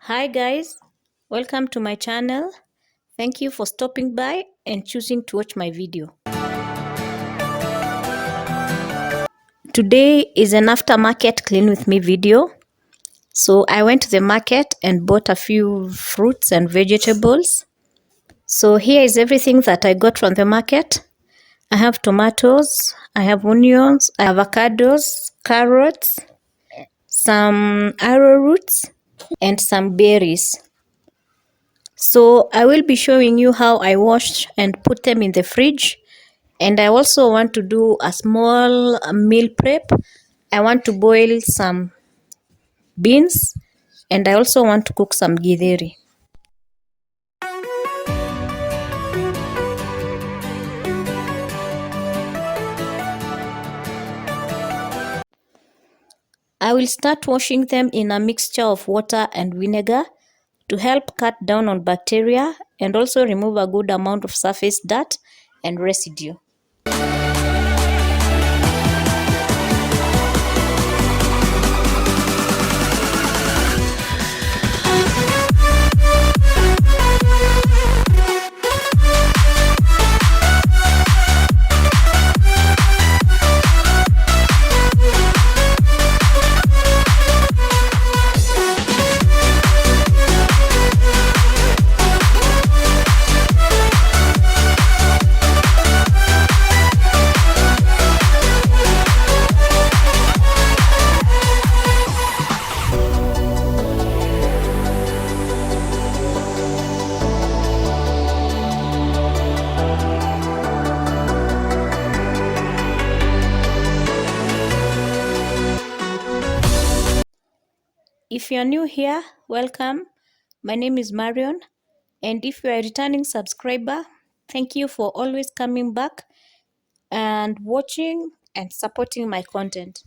Hi guys, welcome to my channel. Thank you for stopping by and choosing to watch my video. Today is an aftermarket clean with me video. So I went to the market and bought a few fruits and vegetables. So here is everything that I got from the market. I have tomatoes, I have onions, I have avocados, carrots, some arrowroots, and some berries. So I will be showing you how I wash and put them in the fridge. And I also want to do a small meal prep. I want to boil some beans and I also want to cook some githeri. I will start washing them in a mixture of water and vinegar to help cut down on bacteria and also remove a good amount of surface dirt and residue. If you're new here, welcome. My name is Marion, and if you are a returning subscriber, thank you for always coming back and watching and supporting my content.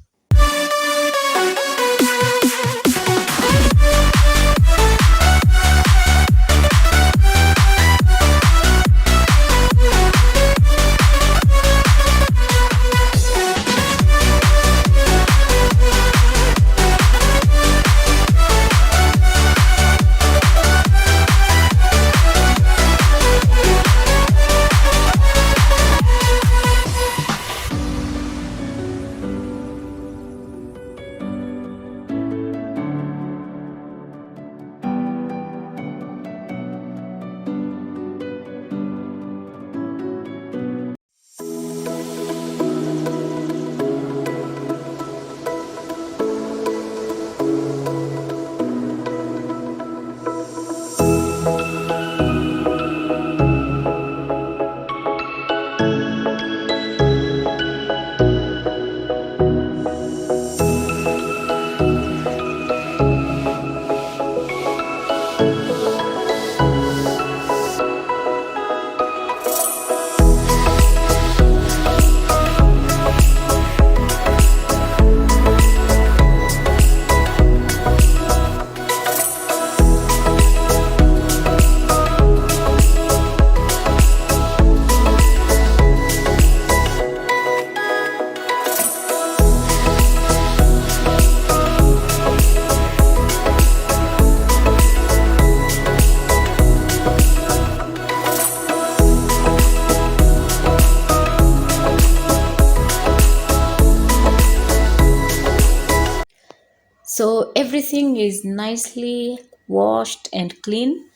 So everything is nicely washed and clean.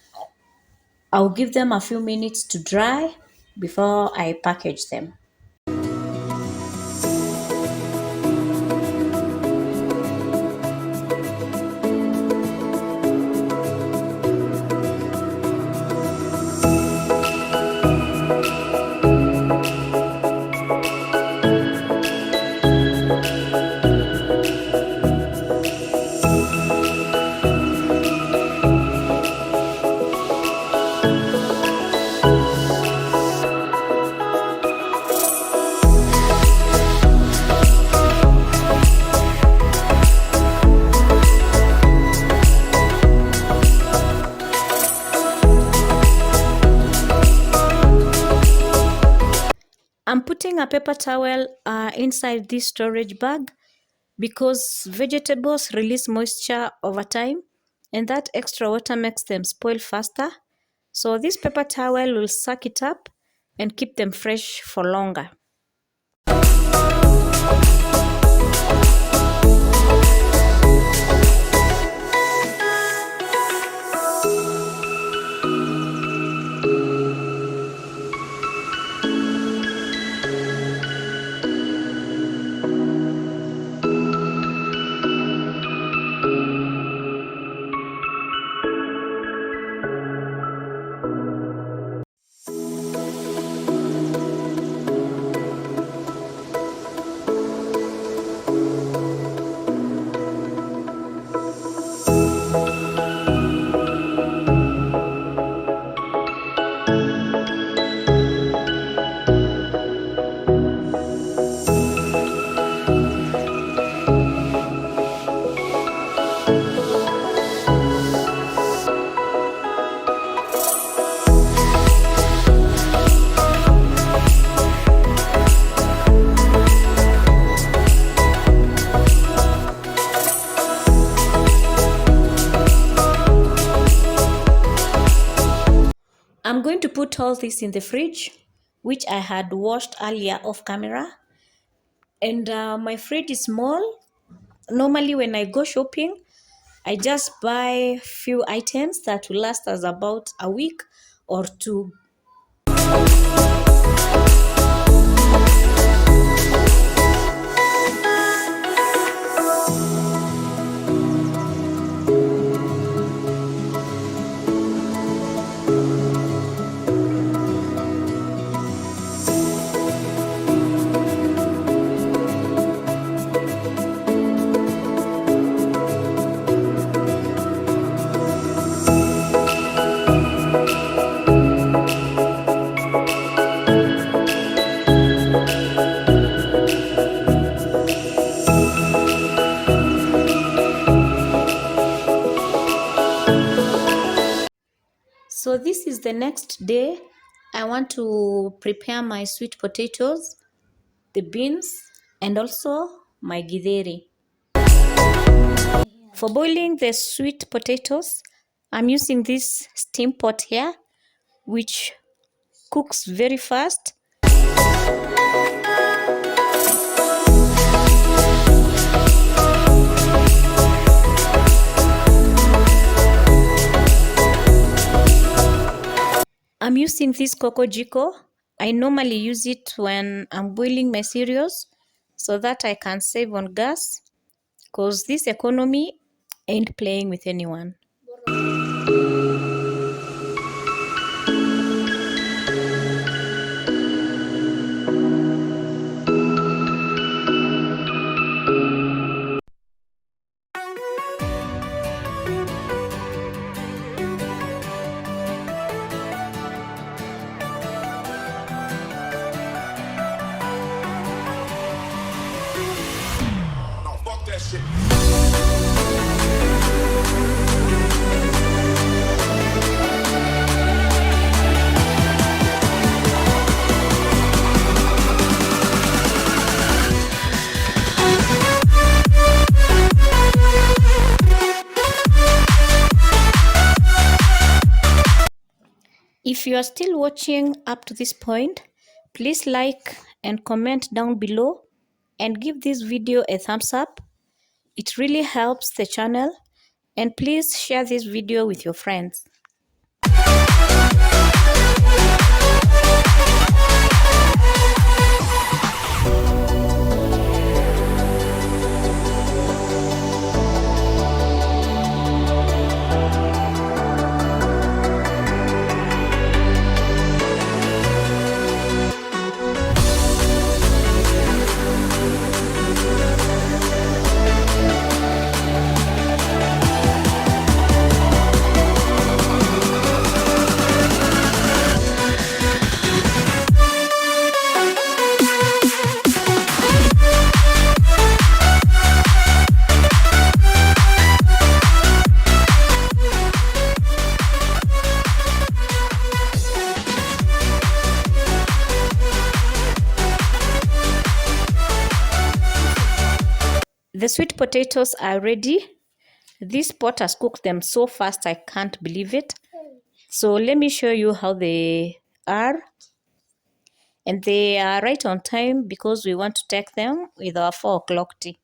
I'll give them a few minutes to dry before I package them. I'm putting a paper towel inside this storage bag because vegetables release moisture over time and that extra water makes them spoil faster. So this paper towel will suck it up and keep them fresh for longer. I'm going to put all this in the fridge, which I had washed earlier off camera. And my fridge is small. Normally when I go shopping, I just buy few items that will last us about a week or two. So this is the next day. I want to prepare my sweet potatoes, the beans, and also my githeri. For boiling the sweet potatoes, I'm using this steam pot here, which cooks very fast. I'm using this cocoa jiko. I normally use it when I'm boiling my cereals so that I can save on gas, because this economy ain't playing with anyone. If you are still watching up to this point, please like and comment down below and give this video a thumbs up. It really helps the channel, and please share this video with your friends. The sweet potatoes are ready. This pot has cooked them so fast I can't believe it. So let me show you how they are. And they are right on time because we want to take them with our 4 o'clock tea.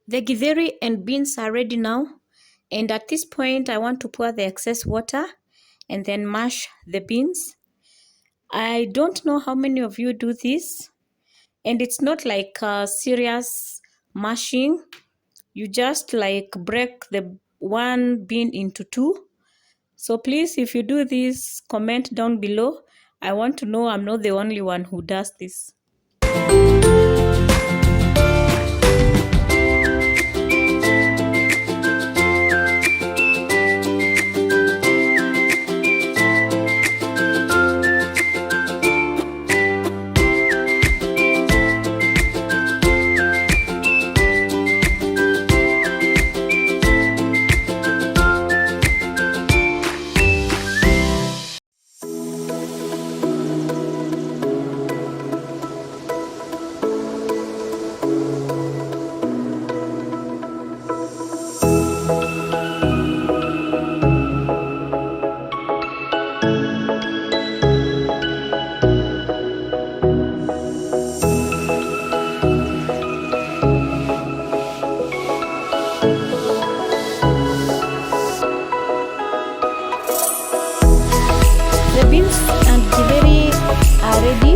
The githeri and beans are ready now, and at this point I want to pour the excess water and then mash the beans. I don't know how many of you do this, and it's not like a serious mashing. You just like break the one bean into two. So please, if you do this, comment down below. I want to know I'm not the only one who does this. The beans and githeri are ready,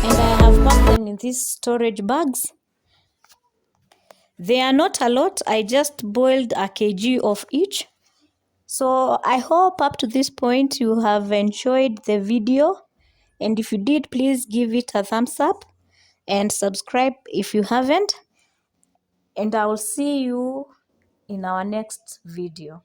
and I have packed them in these storage bags. They are not a lot. I just boiled a kg of each. So I hope up to this point you have enjoyed the video, and if you did, please give it a thumbs up and subscribe if you haven't, and I will see you in our next video.